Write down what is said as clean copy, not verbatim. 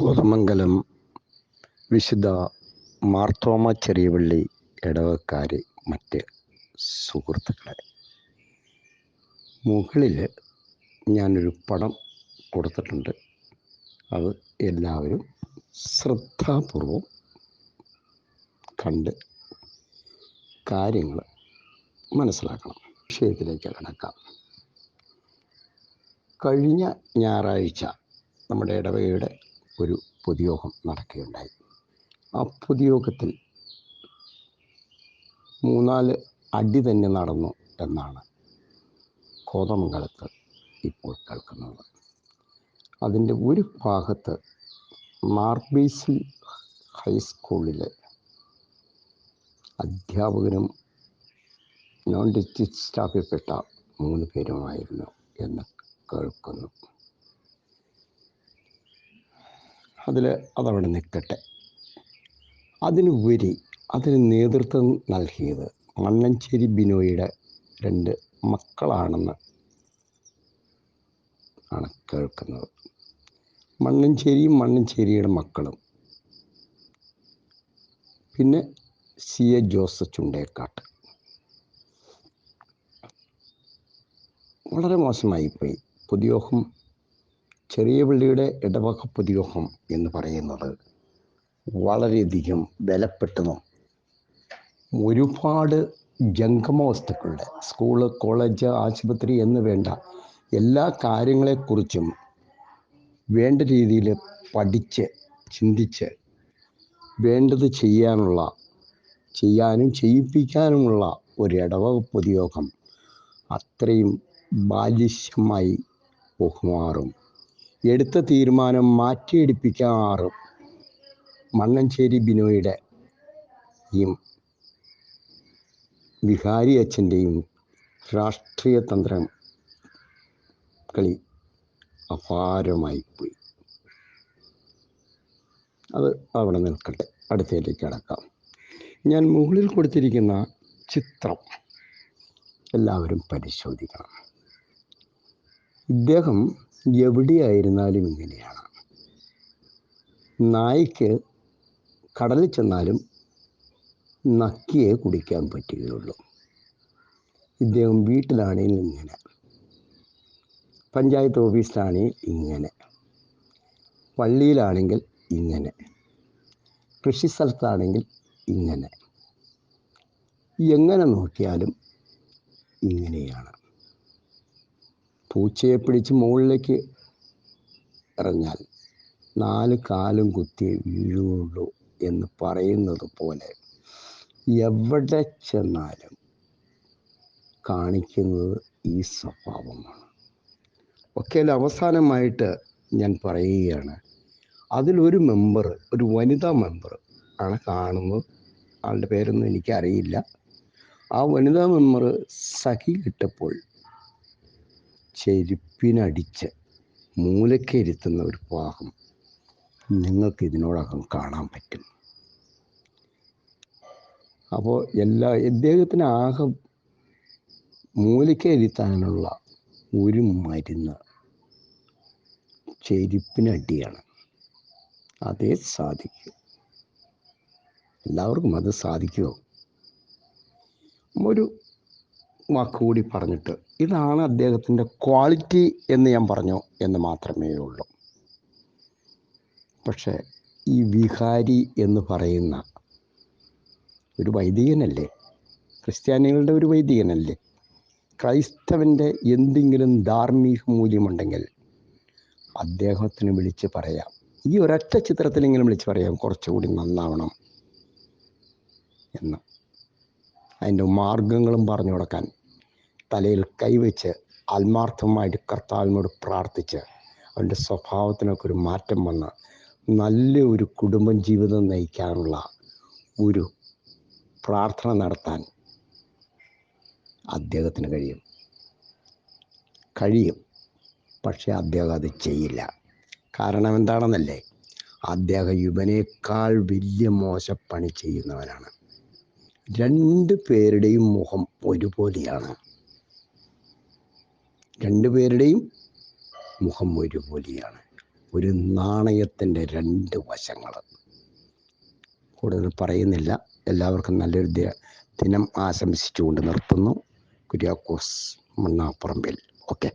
കോതമംഗലം വിശുദ്ധ മാർത്തോമ ചെറിയപള്ളി ഇടവക്കാർ മറ്റ് സുഹൃത്തുക്കളെ, മുകളിൽ ഞാനൊരു പടം കൊടുത്തിട്ടുണ്ട്. അത് എല്ലാവരും ശ്രദ്ധാപൂർവം കണ്ട് കാര്യങ്ങൾ മനസ്സിലാക്കണം. വിഷയത്തിലേക്ക് കടക്കാം. കഴിഞ്ഞ ഞായറാഴ്ച നമ്മുടെ ഇടവകയുടെ ഒരു പൊതുയോഗം നടക്കുകയുണ്ടായി. ആ പൊതുയോഗത്തിൽ 3-4 അടി തന്നെ നടന്നു എന്നാണ് കോതമംഗലത്ത് ഇപ്പോൾ കേൾക്കുന്നത്. അതിൻ്റെ ഒരു ഭാഗത്ത് മാർബേസിൽ ഹൈസ്കൂളിലെ അധ്യാപകനും നോൺ ടീച്ചിങ് സ്റ്റാഫിൽപ്പെട്ട 3 പേരുമായിരുന്നു എന്ന് കേൾക്കുന്നു. അതവിടെ നിൽക്കട്ടെ. അതിനുപരി അതിന് നേതൃത്വം നൽകിയത് മണ്ണഞ്ചേരി ബിനോയുടെ 2 മക്കളാണെന്ന് ആണ് കേൾക്കുന്നത്. മണ്ണഞ്ചേരിയുടെ മക്കളും പിന്നെ CA ജോസ് ചുണ്ടേക്കാട്ട്. വളരെ മോശമായിപ്പോയി. പൊതുയോഗം, ചെറിയ പള്ളിയുടെ ഇടവക പൊതുയോഗം എന്ന് പറയുന്നത് വളരെയധികം വിലപ്പെട്ടതും ഒരുപാട് ജംഗമ വസ്തുക്കളുടെ സ്കൂള്, കോളേജ്, ആശുപത്രി എന്ന് വേണ്ട എല്ലാ കാര്യങ്ങളെക്കുറിച്ചും വേണ്ട രീതിയിൽ പഠിച്ച് ചിന്തിച്ച് വേണ്ടത് ചെയ്യാനും ചെയ്യിപ്പിക്കാനുമുള്ള ഒരു ഇടവക പൊതുയോഗം അത്രയും ബാലിശമായി പോകുമാറും എടുത്ത തീരുമാനം മാറ്റിയെടുപ്പിക്കാറും മണ്ണഞ്ചേരി ബിനോയുടെ വികാരി അച്ഛൻ്റെയും രാഷ്ട്രീയ തന്ത്രം കളി അപാരമായി പോയി. അത് അവിടെ നിൽക്കട്ടെ, അടുത്തതിലേക്ക് കടക്കാം. ഞാൻ മുകളിൽ കൊടുത്തിരിക്കുന്ന ചിത്രം എല്ലാവരും പരിശോധിക്കണം. ഇദ്ദേഹം എവിടെയായിരുന്നാലും ഇങ്ങനെയാണ്. നായ്ക്ക് കടലിൽ ചെന്നാലും നക്കിയേ കുടിക്കാൻ പറ്റുകയുള്ളൂ. ഇദ്ദേഹം വീട്ടിലാണെങ്കിൽ ഇങ്ങനെ, പഞ്ചായത്ത് ഓഫീസിലാണെങ്കിൽ ഇങ്ങനെ, പള്ളിയിലാണെങ്കിൽ ഇങ്ങനെ, കൃഷി സ്ഥലത്താണെങ്കിൽ ഇങ്ങനെ, എങ്ങനെ നോക്കിയാലും ഇങ്ങനെയാണ്. പൂച്ചയെ പിടിച്ച് മുകളിലേക്ക് എറിഞ്ഞാൽ 4 കാലും കുത്തിയേ വീഴുകയുള്ളൂ എന്ന് പറയുന്നത് പോലെ എവിടെ ചെന്നാലും കാണിക്കുന്നത് ഈ സ്വഭാവമാണ്. ഒക്കെ അവസാനമായിട്ട് ഞാൻ പറയുകയാണ്, അതിലൊരു മെമ്പർ, ഒരു വനിതാ മെമ്പർ ആണ് കാണുന്നത്. ആളുടെ പേരൊന്നും എനിക്കറിയില്ല. ആ വനിതാ മെമ്പർ സഖി കിട്ടപ്പോൾ ചെരുപ്പിനടിച്ച് മൂലക്കിരുത്തുന്ന ഒരു ഭാഗം നിങ്ങൾക്ക് ഇതിനോടകം കാണാൻ പറ്റും. അപ്പോൾ ഇദ്ദേഹത്തിന് ആകെ മൂലക്കിരുത്താനുള്ള ഒരു മരുന്ന് ചെരുപ്പിനടിയാണ്. അതേ സാധിക്കും. എല്ലാവർക്കും അത് സാധിക്കുമോ? ഒരു വാക്കുകൂടി പറഞ്ഞിട്ട്, ഇതാണ് അദ്ദേഹത്തിൻ്റെ ക്വാളിറ്റി എന്ന് ഞാൻ പറഞ്ഞു എന്ന് മാത്രമേ ഉള്ളൂ. പക്ഷേ ഈ വികാരി എന്ന് പറയുന്ന ഒരു വൈദികനല്ലേ? ക്രിസ്ത്യാനികളുടെ ഒരു വൈദികനല്ലേ? ക്രൈസ്തവൻ്റെ എന്തെങ്കിലും ധാർമ്മിക മൂല്യമുണ്ടെങ്കിൽ അദ്ദേഹത്തിന് വിളിച്ച് പറയാം. ഈ ഒരൊറ്റ ചിത്രത്തിലെങ്കിലും വിളിച്ച് പറയാം, കുറച്ചുകൂടി നന്നാവണം എന്ന്. അതിൻ്റെ മാർഗങ്ങളും പറഞ്ഞു കൊടുക്കാൻ, തലയിൽ കൈവച്ച് ആത്മാർത്ഥമായിട്ട് കർത്താവിനോട് പ്രാർത്ഥിച്ച് അവൻ്റെ സ്വഭാവത്തിനൊക്കെ ഒരു മാറ്റം വന്ന് നല്ല ഒരു കുടുംബ ജീവിതം നയിക്കാനുള്ള ഒരു പ്രാർത്ഥന നടത്താൻ അദ്ദേഹത്തിന് കഴിയും. പക്ഷേ അദ്ദേഹം അത് ചെയ്യില്ല. കാരണം എന്താണെന്നല്ലേ? അദ്ദേഹം ഇവനേക്കാൾ വലിയ മോശപ്പണി ചെയ്യുന്നവനാണ്. 2 പേരുടെയും മുഖം ഒരുപോലെയാണ്. 2 പേരുടെയും മുഖം ഒരുപോലെയാണ്. ഒരു നാണയത്തിൻ്റെ രണ്ട് വശങ്ങൾ. കൂടുതൽ പറയുന്നില്ല. എല്ലാവർക്കും നല്ലൊരു ദിനം ആശംസിച്ചുകൊണ്ട് നിർത്തുന്നു. കുര്യാക്കോസ് മണ്ണാപ്പറമ്പിൽ. ഓക്കെ.